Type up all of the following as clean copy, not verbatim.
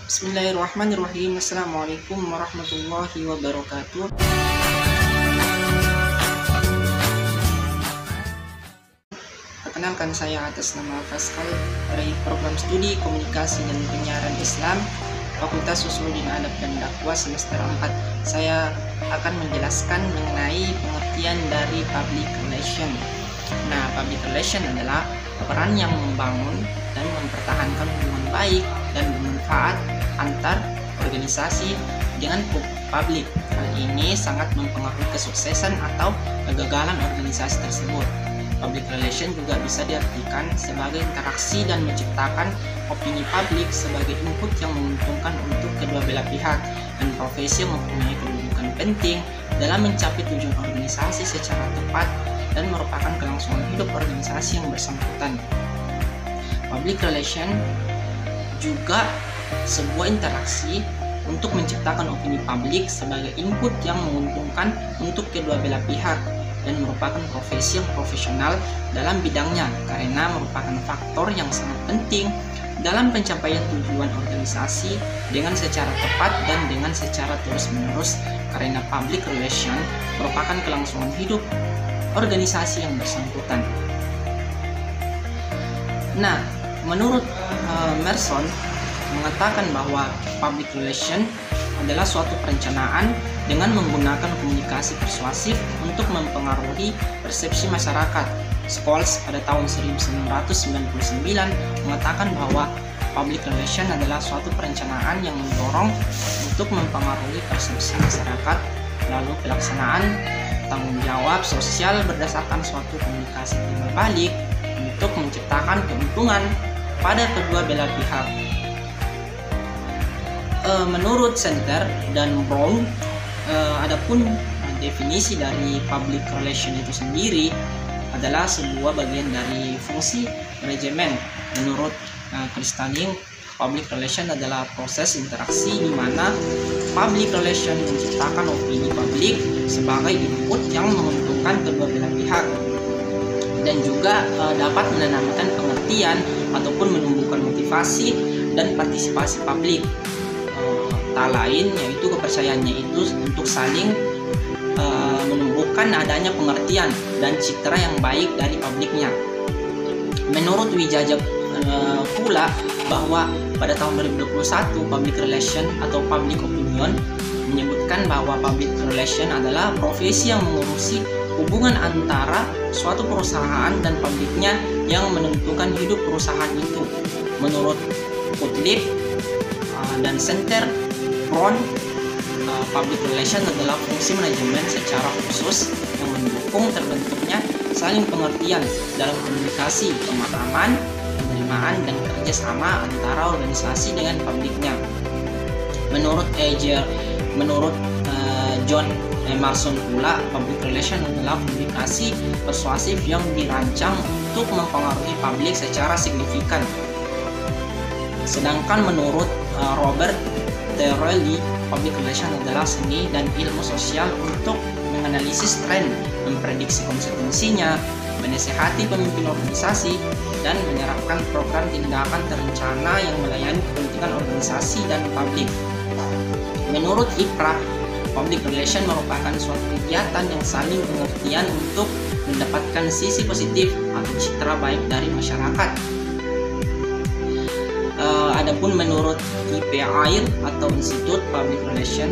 Bismillahirrahmanirrahim. Assalamualaikum warahmatullahi wabarakatuh. Perkenalkan, saya atas nama Pascal dari program studi Komunikasi dan Penyiaran Islam Fakultas Usuluddin Adab dan Dakwah semester 4. Saya akan menjelaskan mengenai pengertian dari public relation. Nah, public relation adalah peran yang membangun dan mempertahankan hubungan baik dan bermanfaat antar organisasi dengan publik. Hal ini sangat mempengaruhi kesuksesan atau kegagalan organisasi tersebut. Public relation juga bisa diartikan sebagai interaksi dan menciptakan opini publik sebagai input yang menguntungkan untuk kedua belah pihak, dan profesi yang mempunyai kedudukan penting dalam mencapai tujuan organisasi secara tepat dan merupakan kelangsungan hidup organisasi yang bersangkutan. Public relation juga sebuah interaksi untuk menciptakan opini publik sebagai input yang menguntungkan untuk kedua belah pihak dan merupakan profesi yang profesional dalam bidangnya karena merupakan faktor yang sangat penting dalam pencapaian tujuan organisasi dengan secara tepat dan dengan secara terus-menerus, karena public relation merupakan kelangsungan hidup organisasi yang bersangkutan. Nah, menurut Merson mengatakan bahwa public relation adalah suatu perencanaan dengan menggunakan komunikasi persuasif untuk mempengaruhi persepsi masyarakat. Scholes pada tahun 1999 mengatakan bahwa public relation adalah suatu perencanaan yang mendorong untuk mempengaruhi persepsi masyarakat, lalu pelaksanaan tanggung jawab sosial berdasarkan suatu komunikasi timbal balik untuk menciptakan keuntungan pada kedua belah pihak. Menurut Center dan Brown, adapun definisi dari public relation itu sendiri adalah sebuah bagian dari fungsi manajemen. Menurut Kristalin, public relation adalah proses interaksi di mana public relation menciptakan opini publik sebagai input yang menguntungkan kedua belah pihak dan juga dapat menanamkan pengertian ataupun menumbuhkan motivasi dan partisipasi publik. Tak lain yaitu kepercayaannya itu untuk saling menumbuhkan adanya pengertian dan citra yang baik dari publiknya. Menurut Wijaya pula bahwa pada tahun 2021 public relation atau public opinion menyebutkan bahwa public relation adalah profesi yang mengurusi hubungan antara suatu perusahaan dan publiknya yang menentukan hidup perusahaan itu. Menurut Gottlieb dan Center Brown, public relation adalah fungsi manajemen secara khusus yang mendukung terbentuknya saling pengertian dalam komunikasi, pemahaman, penerimaan, dan kerjasama antara organisasi dengan publiknya. Menurut John Emerson pula, public relation adalah komunikasi persuasif yang dirancang untuk mempengaruhi publik secara signifikan. Sedangkan menurut Robert Terrelli, public relation adalah seni dan ilmu sosial untuk menganalisis tren, memprediksi konsekuensinya, menasihati pemimpin organisasi, dan menerapkan program tindakan terencana yang melayani kepentingan organisasi dan publik. Menurut Iprah, public relation merupakan suatu kegiatan yang saling pengertian untuk mendapatkan sisi positif atau citra baik dari masyarakat. Adapun menurut IPAIR atau Institute Public Relation,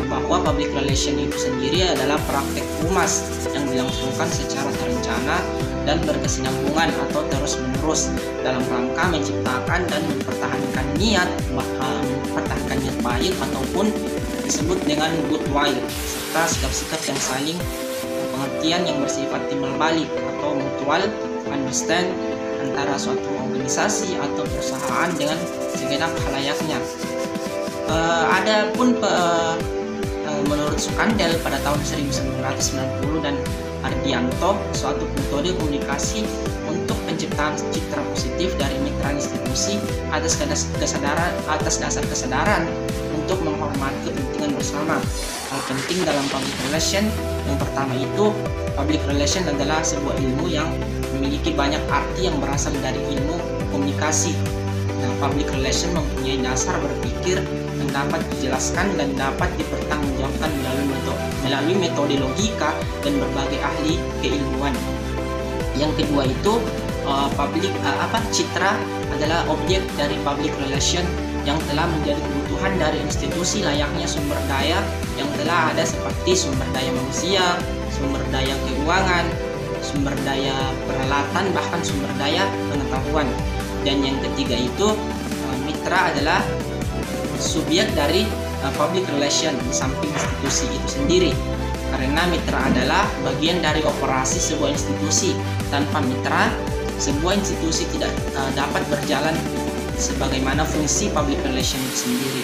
bahwa public relation itu sendiri adalah praktek humas yang dilangsungkan secara terencana dan berkesinambungan atau terus-menerus dalam rangka menciptakan dan mempertahankan niat baik ataupun disebut dengan goodwill, serta sikap-sikap yang saling pengertian yang bersifat timbal balik atau mutual understand antara suatu organisasi atau perusahaan dengan segenap halayaknya. Adapun menurut Sukandel pada tahun 1990 dan Ardianto, suatu metode komunikasi untuk penciptaan citra positif dari mitra institusi atas dasar kesadaran untuk menghormati kepentingan bersama. Hal penting dalam public relation yang pertama itu, public relation adalah sebuah ilmu yang memiliki banyak arti yang berasal dari ilmu komunikasi. Nah, public relation mempunyai dasar berpikir yang dapat dijelaskan dan dapat dipertanggungjawabkan melalui metode logika dan berbagai ahli keilmuan. Yang kedua itu citra adalah objek dari public relation yang telah menjadi kebutuhan dari institusi layaknya sumber daya yang telah ada seperti sumber daya manusia, sumber daya keuangan, sumber daya peralatan, bahkan sumber daya pengetahuan. Dan yang ketiga itu mitra adalah subjek dari public relation di samping institusi itu sendiri, karena mitra adalah bagian dari operasi sebuah institusi. Tanpa mitra, sebuah institusi tidak dapat berjalan sebagaimana fungsi public relation itu sendiri.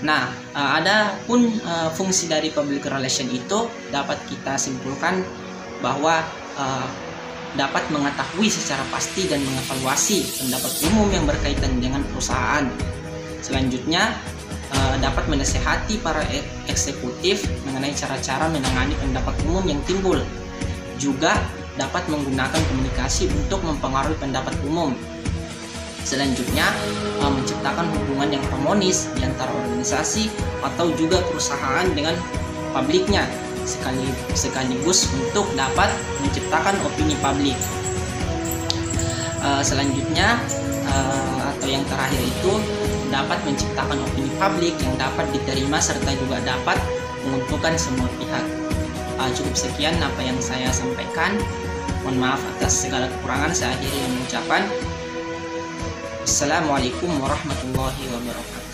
Nah, ada pun fungsi dari public relation itu dapat kita simpulkan bahwa dapat mengetahui secara pasti dan mengevaluasi pendapat umum yang berkaitan dengan perusahaan. Selanjutnya, dapat menasehati para eksekutif mengenai cara-cara menangani pendapat umum yang timbul. Juga dapat menggunakan komunikasi untuk mempengaruhi pendapat umum. Selanjutnya, menciptakan hubungan yang harmonis di antara organisasi atau juga perusahaan dengan publiknya, sekaligus untuk dapat menciptakan opini publik. Selanjutnya, atau yang terakhir itu, dapat menciptakan opini publik yang dapat diterima serta juga dapat menguntungkan semua pihak. Cukup sekian apa yang saya sampaikan. Mohon maaf atas segala kekurangan. Saya akhiri dengan mengucapkan Assalamualaikum warahmatullahi wabarakatuh.